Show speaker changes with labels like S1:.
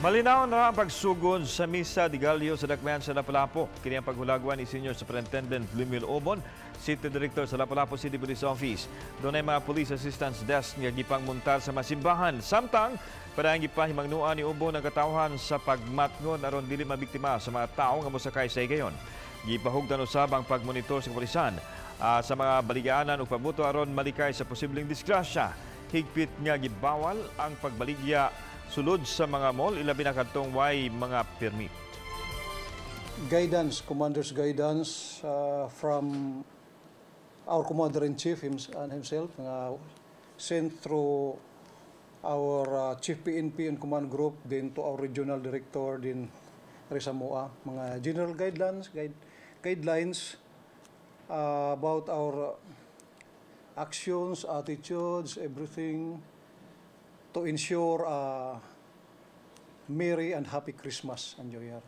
S1: Malinaw na ang pagsugod sa Misa de Gallo sa Dakbayan sa Lapu-Lapu. Kini ang paghulagwan ni Senior Superintendent Blimil Obon, City Director sa Lapu-Lapu City Police Office. Doon ay mga Police Assistance Desk nga gipang muntar sa masimbahan. Samtang, para ang gipahimangnuan ni Obon ang katawhan sa pagmatngon aron dili mabiktima sa mga tao nga mosakay sa higayon. Gipahugdan usab ang pagmonitor sa kapulisan sa mga baligyanan ug pabuto aron malikay sa posibleng disgrasya. Higpit nga gibawal ang pagbaligya sulod sa mga mall, ilabi na kadtong way mga permit.
S2: Guidance, commander's guidance from our commander-in-chief himself, sent through our chief PNP and command group, then to our regional director, din Resamoa, mga general guidelines about our actions, attitudes, everything, to ensure Merry and Happy Christmas and New Year.